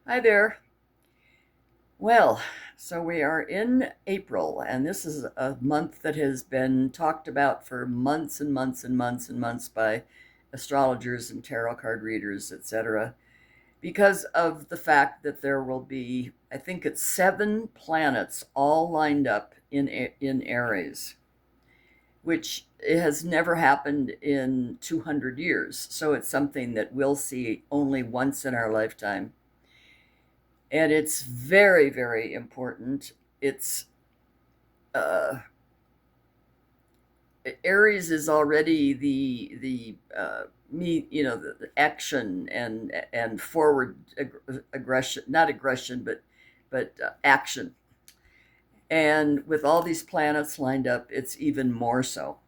Hi there. Well, so we are in April, and this is a month that has been talked about for months and months and months and months by astrologers and tarot card readers, etc., because of the fact that there will be, I think it's 7 planets all lined up in Aries, which has never happened in 200 years. So it's something that we'll see only once in our lifetime, and it's very, very important. It's uh, Aries is already the me, the action and forward aggression, not aggression, but action. And with all these planets lined up, it's even more so.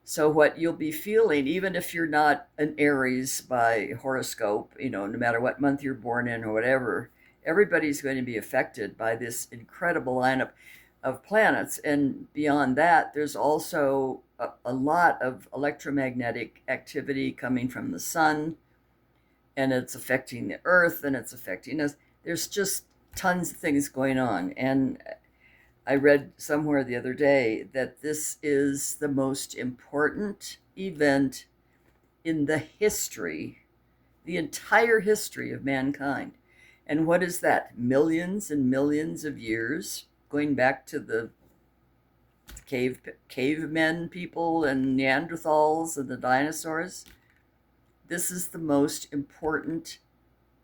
So what you'll be feeling, even if you're not an Aries by horoscope, no matter what month you're born in or whatever, everybody's going to be affected by this incredible lineup of planets. And beyond that, there's also a lot of electromagnetic activity coming from the sun, and it's affecting the earth and it's affecting us. There's just tons of things going on. And I read somewhere the other day that this is the most important event in the entire history of mankind. And what is that? Millions and millions of years, going back to the cavemen people and Neanderthals and the dinosaurs. This is the most important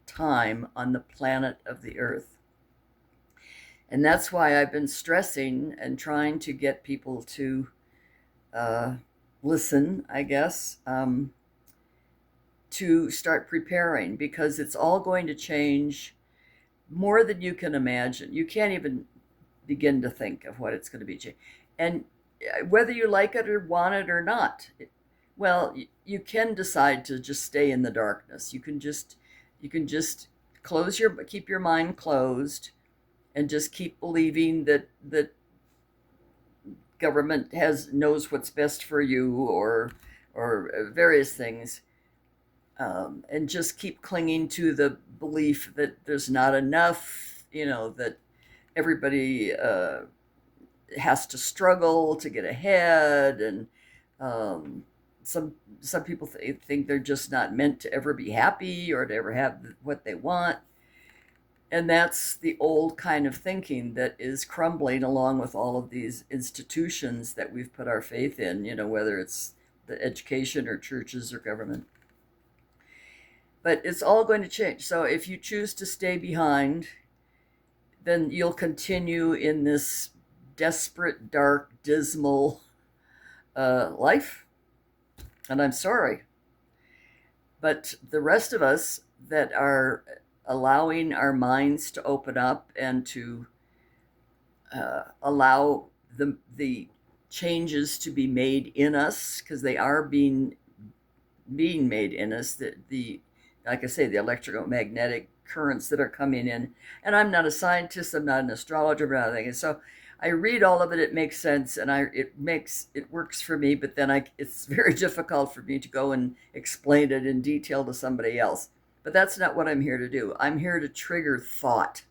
time on the planet of the Earth. And that's why I've been stressing and trying to get people to uh, listen, I guess, to start preparing, because it's all going to change more than you can imagine. You can't even begin to think of what it's going to be. And whether you like it or want it or not, well, you can decide to just stay in the darkness. You can just keep your mind closed and just keep believing that government has knows what's best for you, or various things, and just keep clinging to the belief that there's not enough, that everybody has to struggle to get ahead, and um, some people think they're just not meant to ever be happy or to ever have what they want. And that's the old kind of thinking that is crumbling along with all of these institutions that we've put our faith in, whether it's the education or churches or government. But it's all going to change. So if you choose to stay behind, then you'll continue in this desperate, dark, dismal life. And I'm sorry. But the rest of us that are allowing our minds to open up and to allow the changes to be made in us, because they are being made in us. The like I say, the electromagnetic currents that are coming in. And I'm not a scientist. I'm not an astrologer, but anything. And so I read all of it. It makes sense, and it works for me. But then it's very difficult for me to go and explain it in detail to somebody else. But that's not what I'm here to do. I'm here to trigger thought.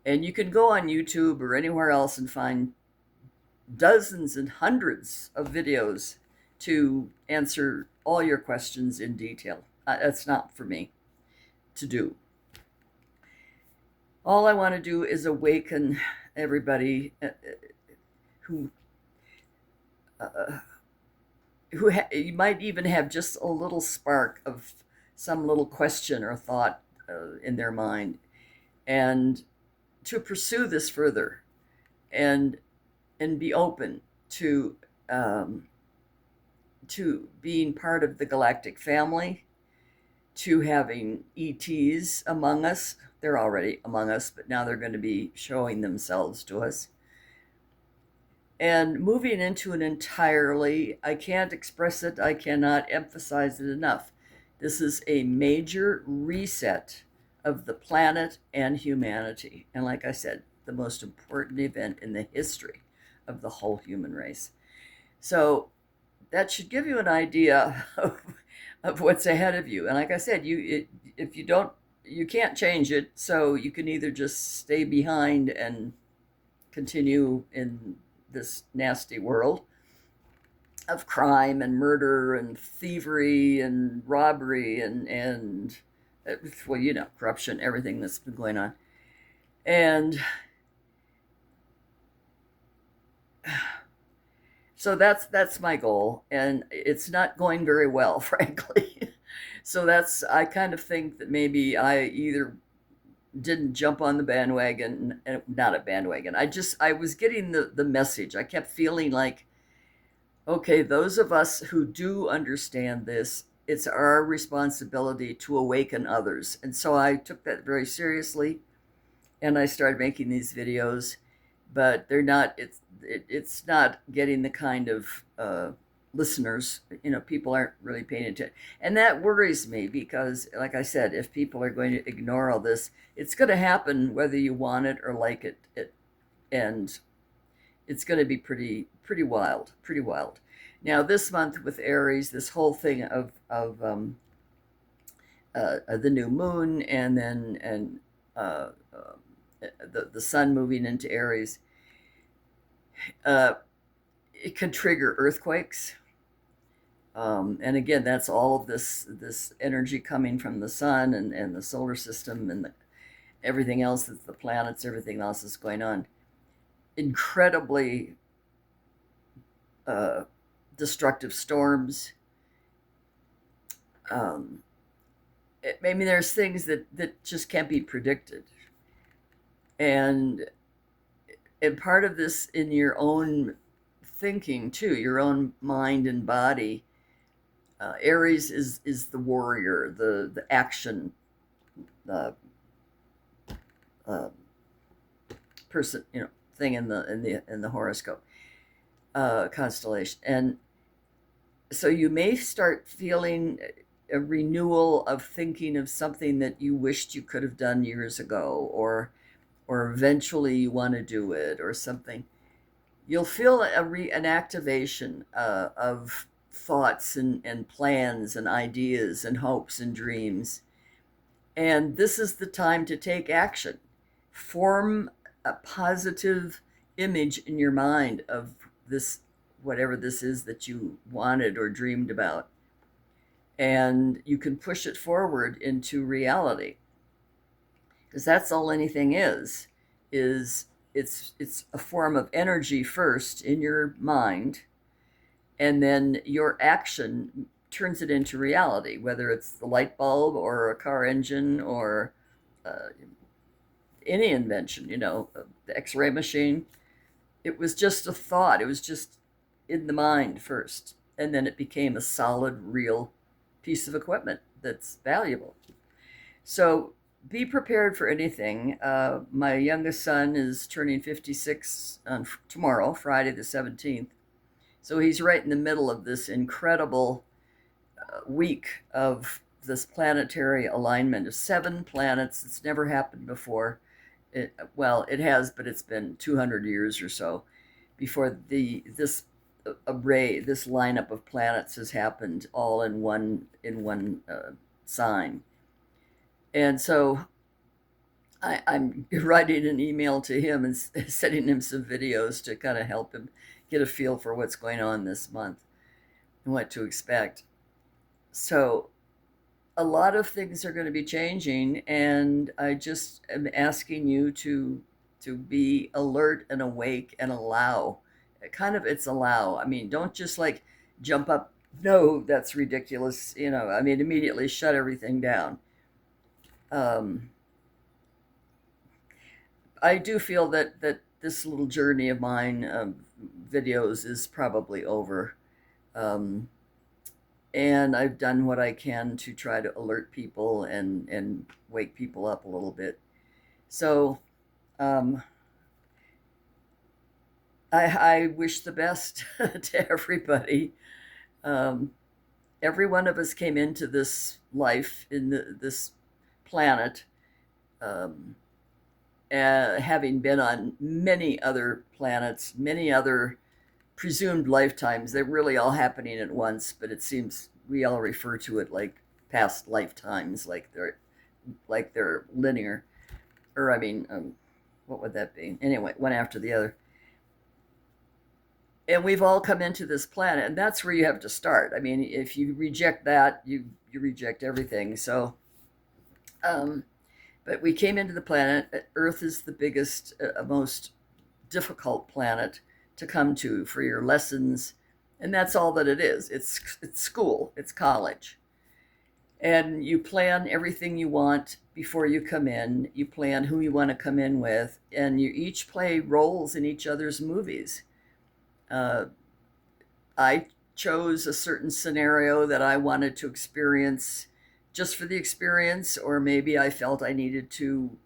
And you can go on YouTube or anywhere else and find dozens and hundreds of videos to answer all your questions in detail. That's not for me to do. All I want to do is awaken everybody who uh, you might even have just a little spark of some little question or thought in their mind, and to pursue this further, and be open um, to being part of the galactic family, to having ETs among us. They're already among us, but now they're going to be showing themselves to us. And moving into an entirely, I can't express it, I cannot emphasize it enough. This is a major reset of the planet and humanity. And like I said, the most important event in the history of the whole human race. So that should give you an idea of what's ahead of you. And like I said, if you don't, you can't change it. So you can either just stay behind and continue in this nasty world of crime and murder and thievery and robbery and well, corruption, everything that's been going on. And so that's my goal, and it's not going very well, frankly. So that's I kind of think that maybe I either didn't jump on the bandwagon, not a bandwagon. I was getting the message. I kept feeling like, okay, those of us who do understand this, it's our responsibility to awaken others. And so I took that very seriously, and I started making these videos, but they're not. It's not getting the kind of listeners. People aren't really paying attention, and that worries me because, like I said, if people are going to ignore all this, it's going to happen whether you want it or like it. And it's going to be pretty wild, pretty wild. Now this month with Aries, this whole thing of the new moon, and then the sun moving into Aries, uh, it could trigger earthquakes. And again, that's all of this energy coming from the sun and the solar system and everything else, that's the planets, everything else that's going on. Incredibly uh, destructive storms. Um, Maybe there's things that just can't be predicted, and part of this in your own thinking too, your own mind and body. Aries is the warrior, the action uh, uh, person, thing in the horoscope constellation, and so you may start feeling a renewal of thinking of something that you wished you could have done years ago, or eventually you want to do it or something. You'll feel an activation of thoughts and plans and ideas and hopes and dreams. And this is the time to take action. Form a positive image in your mind of this, whatever this is that you wanted or dreamed about. And you can push it forward into reality. Because that's all anything is it's a form of energy first in your mind, and then your action turns it into reality, whether it's the light bulb or a car engine or uh, any invention, the x-ray machine. It was just a thought. It was just in the mind first, and then it became a solid, real piece of equipment that's valuable. So be prepared for anything. My youngest son is turning 56 on tomorrow, Friday the 17th. So he's right in the middle of this incredible week of this planetary alignment of 7 planets. It's never happened before. Well, it has, but it's been 200 years or so before this array, this lineup of planets has happened all in one sign. And so I'm writing an email to him and sending him some videos to kind of help him get a feel for what's going on this month and what to expect. So a lot of things are going to be changing, and I just am asking you to be alert and awake and allow. Kind of, it's allow. I mean, don't just like jump up. No, that's ridiculous. I mean, immediately shut everything down. Um, I do feel that this little journey of mine, videos, is probably over. Um, and I've done what I can to try to alert people and wake people up a little bit. So um, I wish the best to everybody. Um, every one of us came into this life in this planet, um, having been on many other planets, many other presumed lifetimes. They're really all happening at once, but it seems we all refer to it like past lifetimes, like they're linear, or I mean, what would that be? Anyway, one after the other. And we've all come into this planet, and that's where you have to start. I mean, if you reject that, you reject everything. So, um, but we came into the planet. Earth is the biggest, most difficult planet to come to for your lessons, and that's all that it is. It's school, it's college, and you plan everything you want before you come in. You plan who you want to come in with, and you each play roles in each other's movies. Uh, I chose a certain scenario that I wanted to experience just for the experience, or maybe I felt I needed to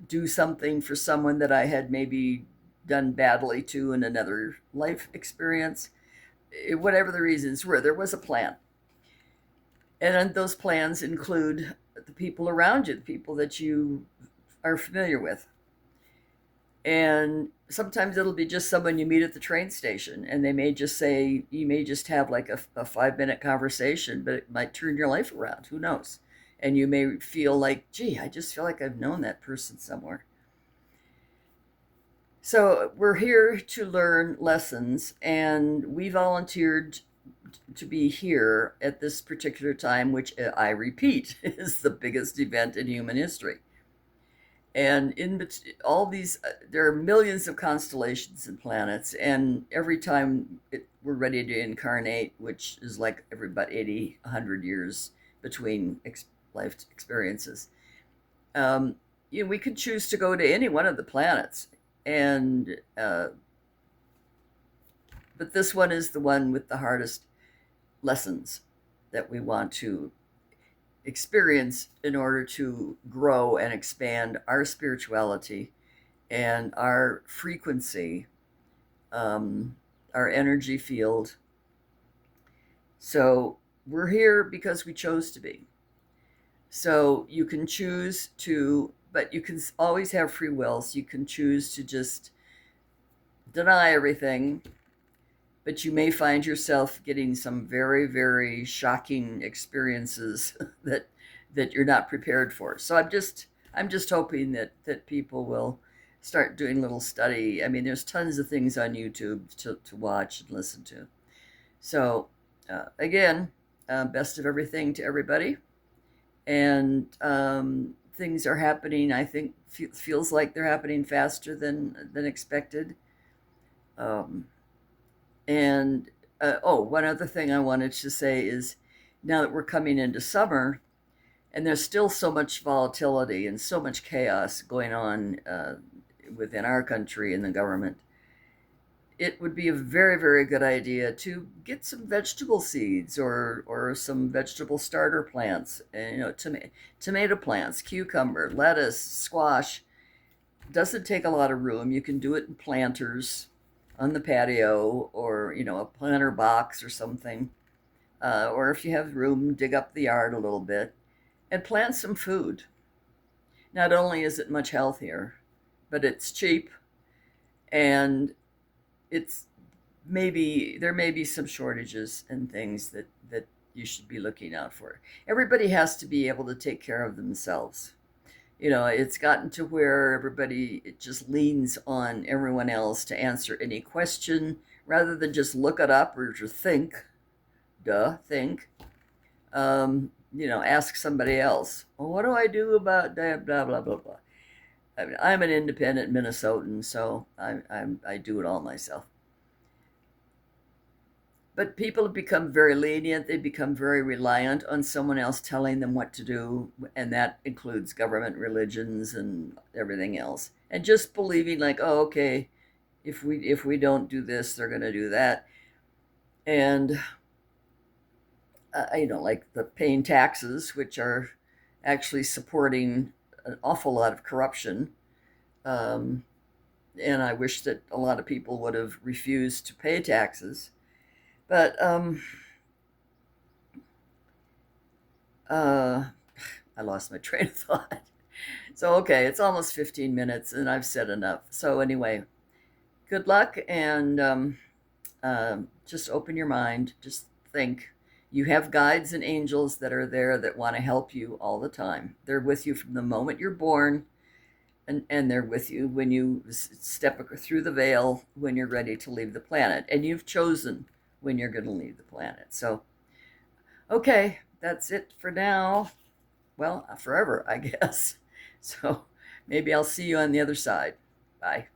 do something for someone that I had maybe done badly to in another life experience. Whatever the reasons were, there was a plan. And those plans include the people around you, the people that you are familiar with. And sometimes it'll be just someone you meet at the train station, and they may just say, you may just have like a 5 minute conversation, but it might turn your life around. Who knows? And you may feel like, gee, I just feel like I've known that person somewhere. So we're here to learn lessons, and we volunteered to be here at this particular time, which I repeat is the biggest event in human history. And in all these, there are millions of constellations and planets, and every time we're ready to incarnate, which is like every about 80, 100 years between life experiences, um, we could choose to go to any one of the planets, and but this one is the one with the hardest lessons that we want to experience in order to grow and expand our spirituality and our frequency, our energy field. So we're here because we chose to be. So you can choose to, but you can always have free will. So you can choose to just deny everything, but you may find yourself getting some very, very shocking experiences that you're not prepared for. So I'm just hoping that people will start doing a little study. I mean, there's tons of things on YouTube to watch and listen to. So again, best of everything to everybody, and things are happening. I think feels like they're happening faster than expected. Um, And oh, one other thing I wanted to say is now that we're coming into summer, and there's still so much volatility and so much chaos going on within our country and the government, it would be a very, very good idea to get some vegetable seeds or some vegetable starter plants, and, tomato plants, cucumber, lettuce, squash. Doesn't take a lot of room. You can do it in planters on the patio, or a planter box or something, or if you have room, dig up the yard a little bit and plant some food. Not only is it much healthier, but it's cheap, and it's maybe there may be some shortages and things that you should be looking out for. Everybody has to be able to take care of themselves. It's gotten to where everybody, it just leans on everyone else to answer any question rather than just look it up or just think. Ask somebody else. Well, what do I do about that? Blah blah blah blah. I mean, I'm an independent Minnesotan, so I do it all myself. But people have become very lenient. They become very reliant on someone else telling them what to do, and that includes government, religions, and everything else. And just believing like, oh, okay, if we don't do this, they're going to do that. And like the paying taxes, which are actually supporting an awful lot of corruption. Um, and I wish that a lot of people would have refused to pay taxes. But uh, I lost my train of thought. So, okay, it's almost 15 minutes and I've said enough. So, anyway, good luck, and just open your mind, just think. You have guides and angels that are there that want to help you all the time. They're with you from the moment you're born, and they're with you when you step through the veil when you're ready to leave the planet. And you've chosen when you're going to leave the planet. So, okay, that's it for now. Well, forever, I guess. So maybe I'll see you on the other side. Bye.